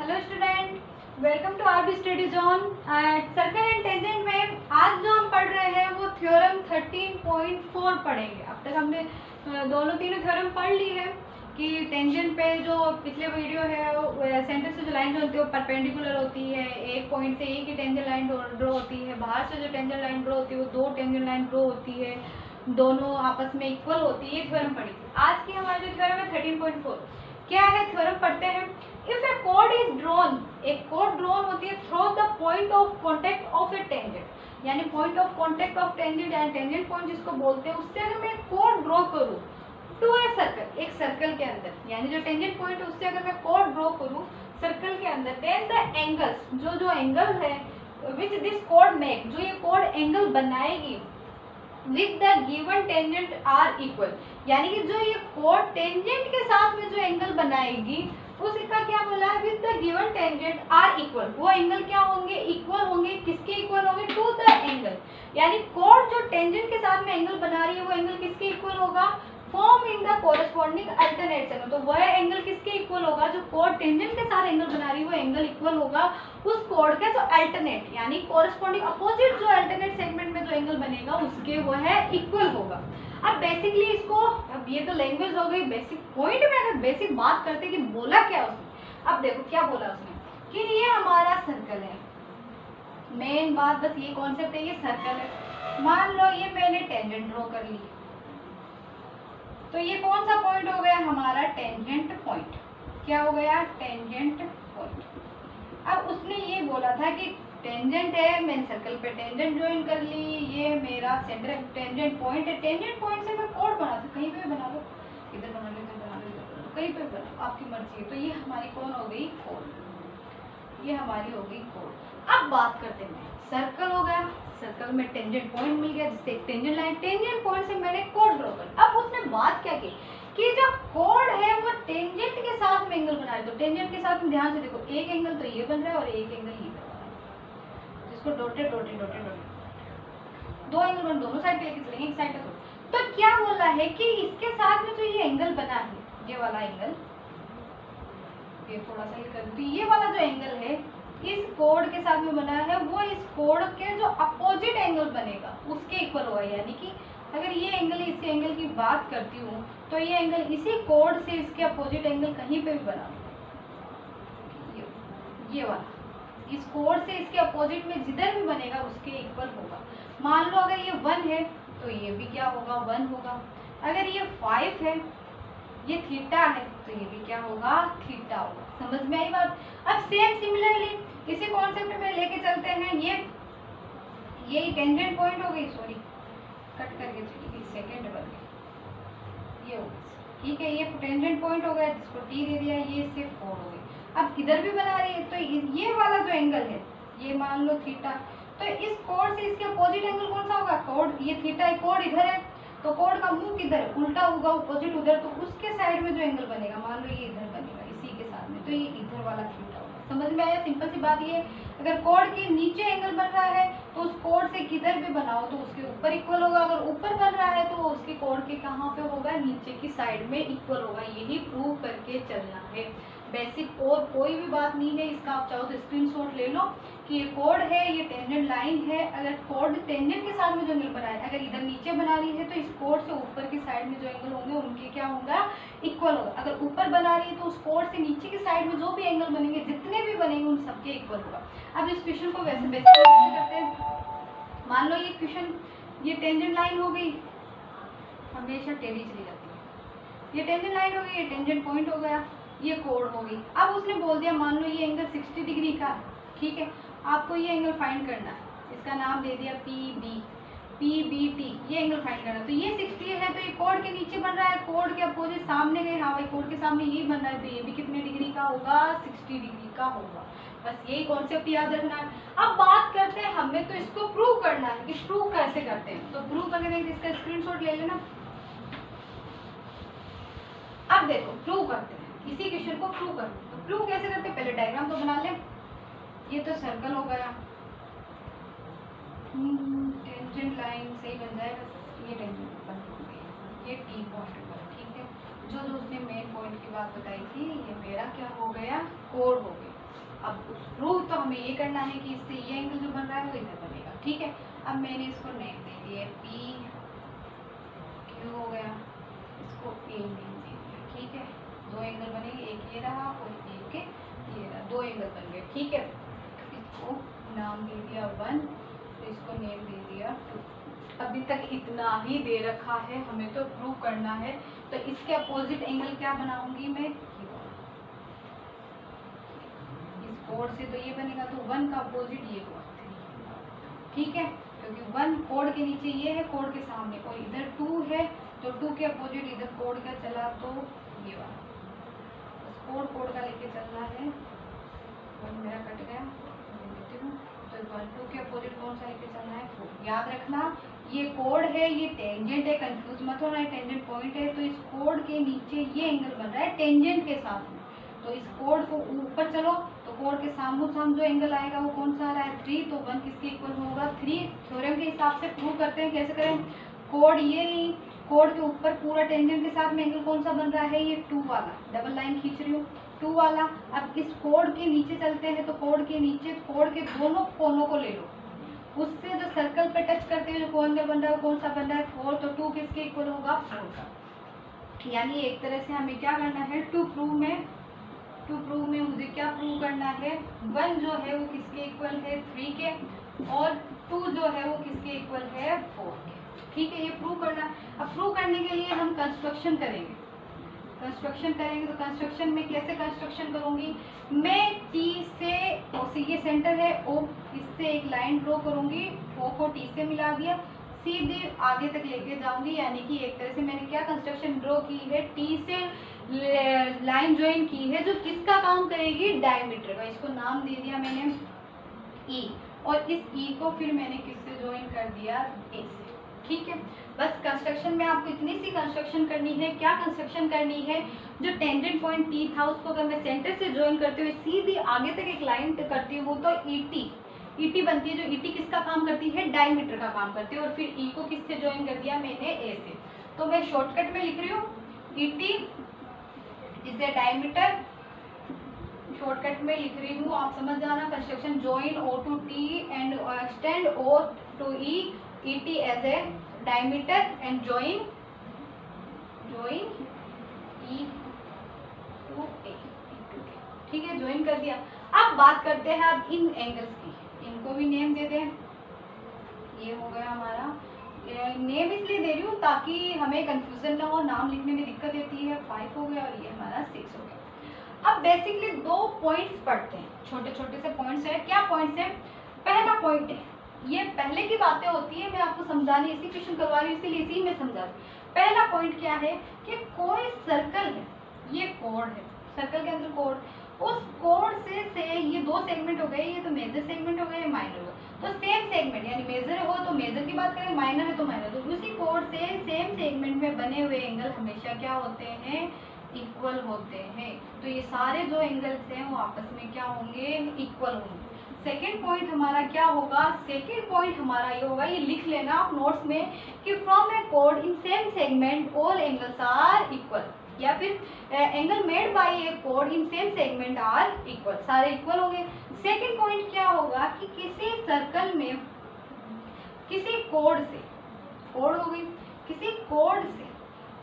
Hello student, welcome to RB study zone. Circle and tangent में आज जो हम पढ़ रहे हैं वो थ्योरम 13.4 पढ़ेंगे। अब तक हमने तीनों थ्योरम पढ़ ली है कि टेंजेंट पे जो पिछले वीडियो है सेंटर से जो लाइन जो होती है वो परपेंडिकुलर होती है, एक पॉइंट से एक ही टेंजेंट लाइन ड्रॉ होती है, बाहर से जो टेंजेंट लाइन ड्रॉ होती है वो दो टेंजेंट लाइन ड्रॉ होती है, दोनों आपस में इक्वल होती है। ये थ्योरम पढ़ी थी। आज की हमारी जो थ्योरम है 13.4 क्या है, थ्योरम पढ़ते हैं। इफ ए कोड इज ड्रॉन, एक कोड ड्रॉन होती है through the point of contact of a tangent, यानी point of contact of tangent या टेंजेंट पॉइंट जिसको बोलते हैं, उससे अगर मैं कोड ड्रॉ करूँ टू ए सर्कल, एक सर्कल के अंदर, यानी जो टेंजेंट पॉइंट है उससे अगर मैं कोड ड्रॉ करूँ सर्कल के अंदर, देन द एंगल्स, जो एंगल है विच दिस कोड मेक, जो ये कोड एंगल बनाएगी with the given tangent are equal, यानी कि जो ये कोड टेंजेंट के साथ में जो एंगल बनाएगी उसका क्या बोला है, with the given tangent are equal. वो एंगल क्या होंगे, इक्वल होंगे। किसके इक्वल होंगे, टू द एंगल, यानी कोड जो टेंजेंट के साथ में एंगल बना रही है वो एंगल किसके इक्वल होगा, form in the corresponding alternate segment. तो वह एंगल किसके इक्वल होगा, जो कोड टेंजेंट के साथ एंगल बना रही है वो एंगल इक्वल होगा उस कोड के जो अल्टरनेट, यानी कोरस्पॉन्डिंग अपोजिट जो अल्टरनेट सेगमेंट में जो एंगल बनेगा उसके वो है इक्वल होगा। अब बेसिकली इसको, अब ये तो लैंग्वेज हो गई, बेसिक पॉइंट में अगर बेसिक बात करते कि बोला क्या उसने। अब देखो क्या बोला उसने कि ये हमारा सर्कल है, मेन बात बस ये कॉन्सेप्ट है, ये सर्कल है। मान लो ये मैंने टेंजेंट ड्रॉ कर ली, तो ये कौन सा पॉइंट हो गया हमारा, टेंजेंट पॉइंट। क्या हो गया, टेंजेंट पॉइंट। अब उसने ये बोला था कि टेंजेंट है, मैंने सर्कल पे टेंजेंट ज्वाइन कर ली, ये मेरा सेंटर टेंजेंट पॉइंट है। टेंजेंट पॉइंट से मैं कोड बना सकती, कहीं पे बना लो, इधर बना लो, इधर बना लो, कहीं पे बना, आपकी मर्जी है। तो ये हमारी कौन हो गई, कोड, ये हमारी हो गई कोड। अब बात करते हैं, सर्कल हो गया, सर्कल में टेंजेंट पॉइंट मिल गया, जिससे टेंजेंट लाइन, टेंजेंट पॉइंट से मैंने कोड ड्रॉ कर। अब उसने बात क्या की कि जो कोड है वो टेंजेंट के साथ में एंगल बना रहा है। तो टेंजेंट के साथ में ध्यान से देखो, एक एंगल तो ये बन रहा है और एक एंगल ये बन रहा है, जिसको डॉटेड डॉटेड डॉटेड डॉटेड, दो एंगल बन, दोनों साइड पे लेके चलेंगे, एक साइड पे तो क्या बोला है कि इसके साथ में जो ये एंगल बना है, ये वाला एंगल, ये थोड़ा सा ये कर, ये वाला जो एंगल है इस कोड के साथ में बना है, वो इस कोड के जो अपोजिट एंगल बनेगा उसके इक्वल होगा। यानी कि अगर ये एंगल, इस एंगल की बात करती हूँ तो ये एंगल इसी कोड से इसके अपोजिट एंगल कहीं पे भी बना, ये वाला इस कोड से इसके अपोजिट में जिधर भी बनेगा उसके इक्वल होगा। मान लो अगर ये 1 है तो ये भी क्या होगा, 1 होगा। अगर ये 5 है, ये थीटा है, तो ये भी क्या होगा, थीटा होगा। समझ में आई बात। अब सेम सिमिलरली इसी कॉन्सेप्ट में लेके चलते हैं, ये टेंजेंट पॉइंट हो गई, सॉरी कट करके चली गई, सेकंड बन गई, ये हो गई, ठीक है। ये टेंजेंट पॉइंट हो गया जिसको टी दे दिया, ये इससे 4 हो गई। अब इधर भी बना रही है तो ये वाला जो एंगल है, ये मान लो थीटा, तो इस कोड से इसके अपोजिट एंगल कौन सा होगा, कोड, ये थीटा है, कोड इधर है तो कोड का मुंह किधर है, उल्टा होगा, अपोजिट उधर, तो उसके साइड में जो एंगल बनेगा, मान लो ये इधर बनेगा इसी के साथ में, तो ये इधर वाला थीटा होगा। समझ में आया, सिंपल सी बात ये। अगर कोड के नीचे एंगल बन रहा है तो उस कोड से किधर भी बनाओ तो उसके ऊपर इक्वल होगा, अगर ऊपर बन रहा है तो उसके कोड के कहाँ पे होगा, नीचे की साइड में इक्वल होगा। यही प्रूव करके चलना है, बेसिक और कोई भी बात नहीं है। इसका आप चाहो तो स्क्रीनशॉट ले लो कि ये कोड है, ये टेंजेंट लाइन है। अगर कोड टेंजेंट के साथ में जो एंगल बना है, अगर इधर नीचे बना रही है तो इस कोड से ऊपर की साइड में जो एंगल होंगे उनके क्या होगा, इक्वल होगा। अगर ऊपर बना रही है तो उस कोड से नीचे की साइड में जो भी एंगल बनेंगे, जितने भी बनेंगे उन सबके इक्वल होगा। अब इस क्वेश्चन को वैसे बेसिक करते हैं। मान लो ये क्वेश्चन, ये टेंजेंट लाइन हो गई, हमेशा टेढ़ी चली जाती है, ये टेंजेंट लाइन हो गई, ये टेंजेंट पॉइंट हो गया, ये कोड हो गई। अब उसने बोल दिया मान लो ये एंगल 60 डिग्री का है, ठीक है, आपको ये एंगल फाइंड करना है, इसका नाम दे दिया PBT, ये एंगल फाइंड करना है। तो ये 60 है तो ये कोड के नीचे बन रहा है, कोड के अपोजिट सामने गए, हाँ भाई कोड के सामने यही बन रहा है, तो ये भी कितने डिग्री का होगा, 60 डिग्री का होगा। बस यही कॉन्सेप्ट याद रखना है। अब बात करते हैं, हमें तो इसको प्रूव करना है कि प्रूव कैसे करते हैं, तो प्रूव करके देखिए, इसका स्क्रीनशॉट ले लेना। अब देखो प्रूव करते हैं, इसी क्वेश्चन को प्रूव करते हैं। तो प्रूव कैसे करते हैं, पहले डायग्राम तो बना ले। ये तो सर्कल हो गया, टेंजेंट लाइन सही बन जाएगा, ये टेंजेंट बन गई, ये टी पॉइंट पर, ठीक है। जो उसने मेन पॉइंट की बात बताई थी, ये मेरा क्या हो गया, कोड हो गया। अब प्रूव तो हमें ये करना है कि इससे ये एंगल जो बन रहा है वो इधर बनेगा, ठीक है। अब मैंने इसको नेम दे दिया पी क्यू हो गया, इसको ए नेम दे दिया, ठीक है। दो एंगल बनेंगे, एक ये रहा और एक ये रहा, दो एंगल बन गए, ठीक है। इसको नाम दे दिया 1, तो इसको नेम दे दिया 2। अभी तक इतना ही दे रखा है, हमें तो प्रूव करना है, तो इसके अपोजिट एंगल क्या बनाऊंगी मैं, इस कोड से तो ये बनेगा, तो 1 का अपोजिट ये हुआ 3, ठीक है, क्योंकि 1 कोड के नीचे ये है, कोड के सामने, और इधर 2 है, तो 2 के अपोजिट इधर कोड का चला तो ये वाला, बस कोड का लेके चलना है। 1 मेरा कट गया, तो 1 2 के अपोजिट कौन सा लेके चलना है 4। याद रखना ये कोड है, ये टेंजेंट है, कंफ्यूज मत होना, टेंजेंट पॉइंट है, तो इस कोड के नीचे ये एंगल बन रहा है टेंजेंट के साथ में, तो इस कोड को ऊपर चलो तो कोड के सामने जो एंगल आएगा वो कौन सा आ रहा है 3, तो 1 किसके इक्वल होगा 3। थ्योरम के हिसाब से प्रूव करते हैं, कैसे करें, कोड ये नहीं, कोड के ऊपर पूरा टेंजेंट के साथ में एंगल कौन सा बन रहा है, ये 2 वाला, डबल लाइन खींच रही हूँ 2 वाला। अब इस कोड के नीचे चलते हैं, तो कोड के नीचे कोड के दोनों कोनों को ले लो, उससे जो सर्कल पे टच करते हैं जो को एंगल बन रहा है वो कौन सा बन रहा है 4, तो 2 किसके इक्वल होगा 4 का। यानी एक तरह से हमें क्या करना है, टू प्रूव में मुझे क्या प्रूव करना है, 1 जो है वो किसके इक्वल है 3 के, और 2 जो है वो किसके इक्वल है 4 के, ठीक है। ये प्रूव करना। अब प्रूव करने के लिए हम कंस्ट्रक्शन करेंगे, तो कंस्ट्रक्शन में कैसे कंस्ट्रक्शन करूंगी मैं, टी से ये सेंटर है ओ, इससे एक लाइन ड्रॉ करूंगी, ओ को टी से मिला दिया, सीधे आगे तक लेके जाऊंगी, यानी कि एक तरह से मैंने क्या कंस्ट्रक्शन ड्रॉ की है, टी से लाइन ज्वाइन की है जो किसका काम करेगी, डायमीटर का। इसको नाम दे दिया मैंने ई, और इस ई को फिर मैंने किससे ज्वाइन कर दिया ए से, ठीक है। बस कंस्ट्रक्शन में आपको इतनी सी कंस्ट्रक्शन करनी है, क्या कंस्ट्रक्शन करनी है, जो टेंजेंट पॉइंट टी था उसको अगर मैं सेंटर से ज्वाइन करते हुए सीधी आगे तक एक लाइन करती हूँ तो ईटी बनती है, जो ईटी किसका काम करती है, डायमीटर का काम करती है, और फिर ई को किससे ज्वाइन कर दिया मैंने ए से। तो मैं शॉर्टकट में लिख रही हूँ ET is a diameter, shortcut में लिख रही हूँ, आप समझ जाना। Construction join O to T and extend O to E, ET as a diameter and join E to A, ठीक है, ज्वाइन कर दिया। अब बात करते हैं अब इन एंगल्स की, इनको भी नेम दे दें। ये हो गया हमारा, नेम इसलिए दे रही हूँ ताकि हमें कंफ्यूजन ना हो, नाम लिखने में दिक्कत देती है। 5 हो गया और ये हमारा 6 हो गया। अब बेसिकली 2 पॉइंट्स पढ़ते हैं, छोटे छोटे से पॉइंट्स है। क्या पॉइंट्स है, पहला पॉइंट है, ये पहले की बातें होती है, मैं आपको समझाने इसी क्वेश्चन करवा रही हूँ, इसीलिए इसी में समझा रही हूँ। पहला पॉइंट क्या है कि कोई सर्कल है, ये कोड है, सर्कल के अंदर कोड, उस कोड से ये 2 सेगमेंट हो गए, ये तो मेजर सेगमेंट हो गए, ये माइनर हो गए, तो सेम सेगमेंट यानी मेजर हो तो मेजर की बात करें, माइनर है तो माइनर, तो उसी कोड से सेम सेगमेंट में बने हुए एंगल हमेशा क्या होते हैं, इक्वल होते हैं। तो ये सारे जो एंगल्स हैं वो आपस में क्या होंगे, इक्वल होंगे। सेकेंड पॉइंट हमारा क्या होगा, सेकेंड पॉइंट हमारा ये होगा, ये लिख लेना आप नोट्स में कि फ्रॉम ए कोड in same segment all angles are equal, या फिर एंगल मेड बाय ए कोड in same segment are equal, सारे इक्वल होंगे। सेकेंड पॉइंट क्या होगा कि किसी सर्कल में किसी कोड से, कोड हो गई, किसी कोड से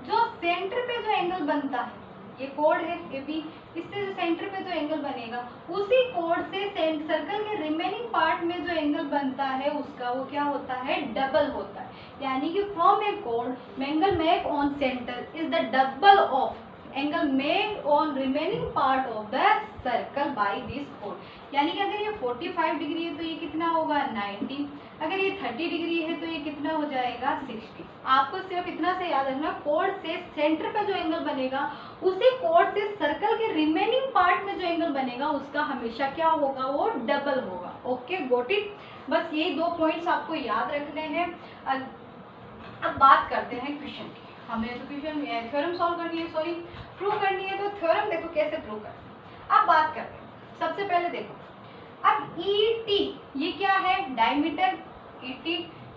जो सेंटर पे जो एंगल बनता है, ये कोड है ए बी, इससे जो सेंटर पे जो एंगल बनेगा उसी कोड से सर्कल के रिमेनिंग पार्ट में जो एंगल बनता है उसका वो क्या होता है, डबल होता है। यानी कि from a code angle made on centre is the double of angle made on remaining part of the circle by this code. यानी कि अगर ये 45 डिग्री है तो ये कितना होगा 90, अगर ये 30 डिग्री है तो ये कितना हो जाएगा 60। आपको सिर्फ इतना से याद रखना, कोड से सेंटर पे जो एंगल बनेगा उसी कोड से सर्कल के रिमेनिंग पार्ट में जो एंगल बनेगा उसका हमेशा क्या होगा, वो डबल होगा। Okay, got it. बस यही 2 पॉइंट्स आपको याद रखने हैं। अब बात करते हैं क्वेश्चन की। हमें तो क्वेश्चन थ्योरम सॉल्व करनी है, सॉरी प्रूव करनी है, तो थ्योरम देखो कैसे प्रूव करते हैं। अब बात करते हैं, सबसे पहले देखो, अब ET ये क्या है, डायमीटर। ET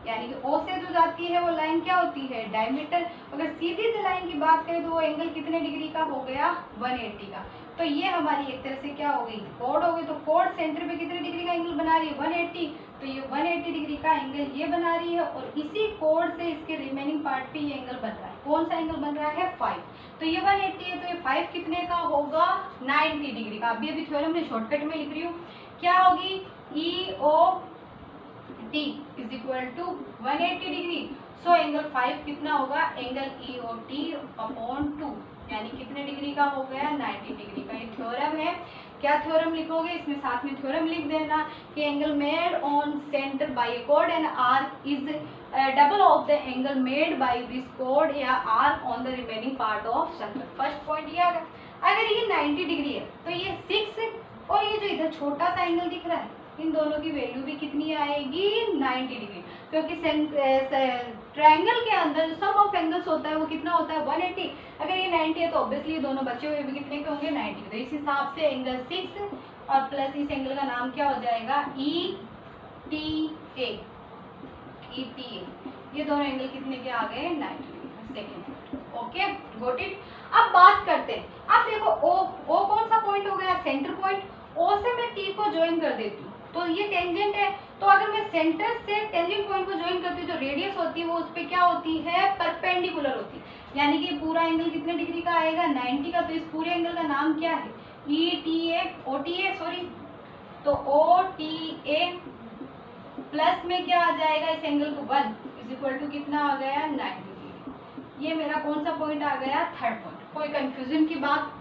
यानी कि O से जो जाती है वो लाइन क्या होती है, डायमीटर। अगर सीधी सी लाइन की बात करें तो वो एंगल कितने डिग्री का हो गया, 180 का। तो ये हमारी एक तरह से क्या हो गई, कोड हो गई। तो कोड सेंटर पे कितने डिग्री का एंगल बना रही है, 180। तो ये 180 डिग्री का एंगल ये बना रही है, और इसी कोड से इसके रिमेनिंग पार्ट पे ये एंगल बन रहा है। कौन सा एंगल बन रहा है, 5। तो ये 180 है, तो ये 5 कितने का होगा, 90 डिग्री का। अभी अभी थ्योरम में शॉर्टकट में लिख रही हूँ, क्या होगी, EOT is equal to 180 degree. So angle 5 कितना होगा, एंगल EOT अपॉन 2, यानी कितने डिग्री का हो गया, 90 डिग्री का। ये थ्योरम है। क्या थ्योरम लिखोगे, इसमें साथ में थ्योरम लिख देना कि angle made on centre bye a code and arc is double of the angle made by this code या arc on the remaining part of circle. First point ये आ गया। अगर ये 90 डिग्री है तो ये 6 और ये जो इधर छोटा सा एंगल दिख रहा है, इन दोनों की वैल्यू भी कितनी आएगी, 90 डिग्री। क्योंकि ट्रायंगल के अंदर जो सम ऑफ एंगल्स होता है वो कितना होता है, 180। अगर ये 90 है तो ऑब्वियसली दोनों बचे हुए भी कितने के होंगे, 90। तो इस हिसाब से एंगल 6 और प्लस इस एंगल का नाम क्या हो जाएगा, ETA। ये दोनों एंगल कितने के आ गए, 90 degree. Second, okay, got it. अब बात करते हैं, अब देखो ओ कौन सा पॉइंट हो गया, सेंटर पॉइंट। ओ से मैं टी को ज्वाइन कर देती हूँ, तो ये टेंजेंट है। तो अगर मैं सेंटर से टेंजेंट पॉइंट को ज्वाइन करती हूँ, जो रेडियस होती है वो उस पर क्या होती है, परपेंडिकुलर होती है। यानी कि पूरा एंगल कितने डिग्री का आएगा, 90 का। तो इस पूरे एंगल का नाम क्या है, OTA सॉरी। तो OTA प्लस में क्या आ जाएगा, इस एंगल को 1 इज इक्वल टू कितना आ गया, 90 डिग्री। ये मेरा कौन सा पॉइंट आ गया, थर्ड पॉइंट। कोई कंफ्यूजन की बात,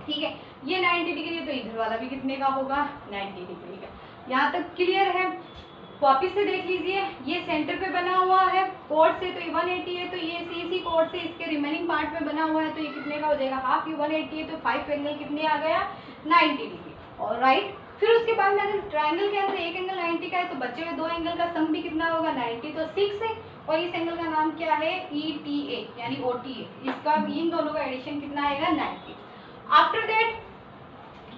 ठीक है। ये 90 डिग्री है, तो इधर वाला भी कितने का होगा, 90 डिग्री का। यहाँ तक क्लियर है। वापिस से देख लीजिए, ये सेंटर पे बना हुआ है कोड से, तो ये 180 है। तो ये इसी कोड से इसके रिमेनिंग पार्ट में बना हुआ है, तो ये कितने का हो जाएगा, हाफ। ये 180 है, तो 5 एंगल कितने आ गया, 90 डिग्री। ऑलराइट। फिर उसके बाद में अगर ट्रायंगल के अंदर एक एंगल 90 का है, तो बचे हुए दो एंगल का सम भी कितना होगा, 90। तो 6 है, और इस एंगल का नाम क्या है, ETA यानी OTA। इसका इन दोनों का एडिशन कितना आएगा, 90। आफ्टर दैट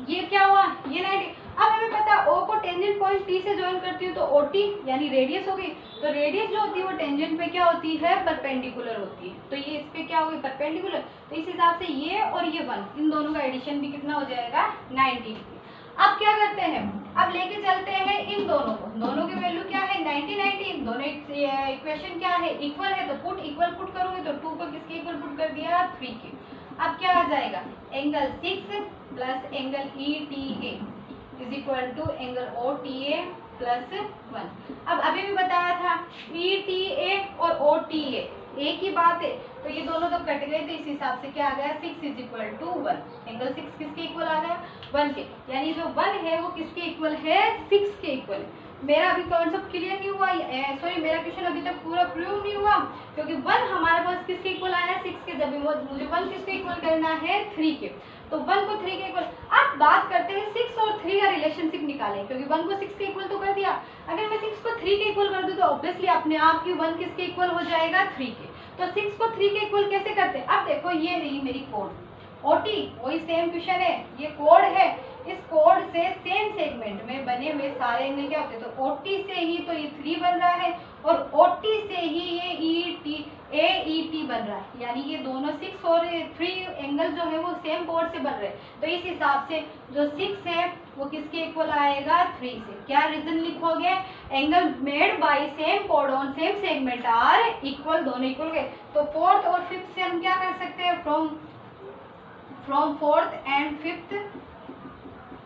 ये क्या हुआ, ये 90। अब हमें पता है O को टेंजेंट पॉइंट T से ज्वाइन करती हूँ, तो OT यानी रेडियस हो गई। तो रेडियस जो होती है वो टेंजेंट पे क्या होती है, परपेंडिकुलर होती है। तो ये इस पे क्या होगी, परपेंडिकुलर। तो इस हिसाब से ये और ये 1, इन दोनों का एडिशन भी कितना हो जाएगा, 90 डिग्री। अब क्या करते हैं, अब लेके चलते हैं इन दोनों को। दोनों की वैल्यू क्या है, 90 90। दोनों इक्वेशन क्या है, इक्वल है। तो पुट इक्वल पुट करोगे तो 2 को किसके इक्वल पुट कर दिया, 3 के। अब क्या आ जाएगा, angle 6 plus angle ETA is equal to angle OTA plus 1। अब अभी भी बताया था ETA और OTA एक ही बात है, तो ये दोनों जब कट गए तो इस हिसाब से क्या आ गया, 6 इज इक्वल टू 1। एंगल 6 किसके इक्वल आ गया, 1 के। यानी जो 1 है वो किसके इक्वल है, 6 के इक्वल है। मेरा अभी कॉन्सेप्ट क्लियर नहीं हुआ, सॉरी मेरा क्वेश्चन अभी तक पूरा प्रूव नहीं हुआ, क्योंकि 1 हमारे पास किसके इक्वल आया, 6 के। जब मुझे 1 किसके इक्वल करना है, 3 के। तो 1 को 3 के इक्वल। अब बात करते हैं 6 और 3 का रिलेशनशिप निकालें, क्योंकि 1 को 6 के इक्वल तो कर दिया। अगर मैं 6 को 3 के इक्वल कर दूं तो ऑब्वियसली अपने आप की 1 किसके इक्वल हो जाएगा, 3 के। तो 6 को 3 के इक्वल कैसे करते हैं, अब देखो ये रही मेरी कोड OT, वही सेम क्वेश्चन है, ये कोड है। इस कोड से सेम सेगमेंट में बने हुए सारे एंगल क्या होते हैं, तो OT से ही तो ये 3 बन रहा है, और OT से ही ये AET बन रहा है। यानी ये दोनों 6 और 3 एंगल जो है वो सेम कोड से बन रहे हैं। तो इस हिसाब से जो 6 है वो किसके इक्वल आएगा, 3 से। क्या रीजन लिखोगे, एंगल मेड बाय सेम कोड on same segment are equal, दोनों इक्वल गए। तो 4th और 5th से हम क्या कर सकते हैं, from 4th and 5th,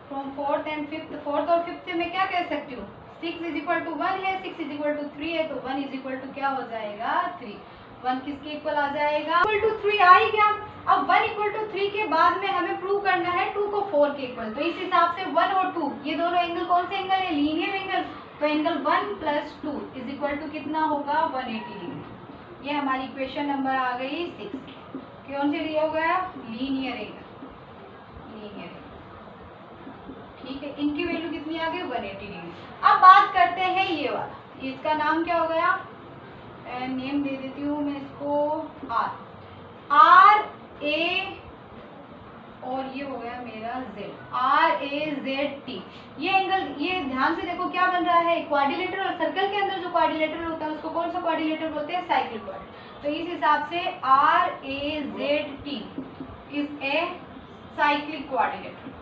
fourth और 5th से मैं क्या कह सकती हूँ, 6 इज इक्वल टू 1 है, 6 इज इक्वल टू 3 है, तो 1 इज इक्वल टू क्या हो जाएगा, 3। 1 किसके इक्वल आ जाएगा, इक्वल टू 3 आ ही गया। अब 1 इक्वल टू 3 के बाद में हमें प्रूव करना है 2 को 4 के इक्वल। तो इस हिसाब से 1 और 2 ये दोनों एंगल कौन से एंगल है, लीनियर एंगल। तो angle 1 plus 2 is equal to कितना होगा, 180 डिग्री। ये हमारी इक्वेशन नंबर आ गई 6। कौन से लिए हो गया, लीनियर एंगल, लीनियर। ठीक है, इनकी वैल्यू कितनी आ गई, 180 डिग्री। अब बात करते हैं ये वाला, इसका नाम क्या हो गया, नेम दे देती हूँ मैं इसको RA, और ये हो गया मेरा Z, RAZT। ये एंगल, ये ध्यान से देखो क्या बन रहा है, क्वाड्रिलेटरल। और सर्कल के अंदर जो क्वाड्रिलेटरल होता है उसको कौन सा क्वाड्रिलेटरल बोलते हैं, साइक्लिक क्वाड्रिलेटरल। तो इस हिसाब से RAZT is a cyclic coordinator,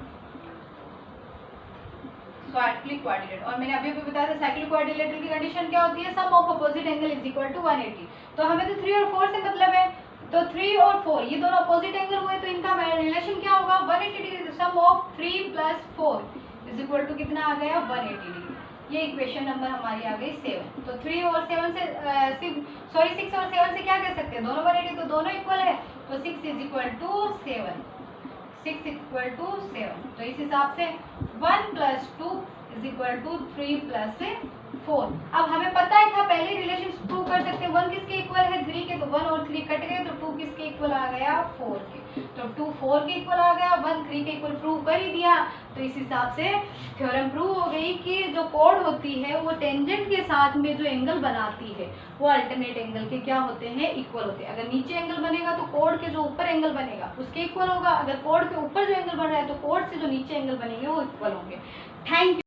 cyclic coordinator. और मैंने अभी भी बताया था साइक्लिक कोऑर्डिनेटर की कंडीशन क्या होती है, sum of opposite angle is equal to 180। तो हमें तो 3 और 4 से मतलब है, तो 3 और 4 ये दोनों अपोजिट एंगल हुए, तो इनका रिलेशन क्या होगा, 180 degree. Sum of 3 + 4 is equal to कितना आ गया, 180 डिग्री। ये इक्वेशन नंबर हमारी आ गई 7। तो 3 और 7 से 6 और 7 से क्या कह सकते हैं, दोनों 180, तो दोनों इक्वल है, तो 6 is equal to 7, 6 equal to 7। तो इस हिसाब से 1 + 2 इज इक्वल टू 3 + 4। अब हमें पता ही था, पहले रिलेशन प्रूव कर सकते हैं, 1 किसके इक्वल है, 3 के, तो 1 और 3 कट गए, तो 2 किसके इक्वल आ गया, 4 के। तो 2 4 के इक्वल आ गया, 1 3 के इक्वल प्रूव कर ही दिया। तो इस हिसाब से थ्योरम प्रूव हो गई कि जो कोड होती है वो टेंजेंट के साथ में जो एंगल बनाती है वो अल्टरनेट एंगल के क्या होते हैं, इक्वल होते हैं। अगर नीचे एंगल बनेगा तो कोड के जो ऊपर एंगल बनेगा उसके इक्वल होगा, अगर कोड के ऊपर जो एंगल बन रहा है तो कोड से जो नीचे एंगल बनेंगे वो इक्वल होंगे। Thank you.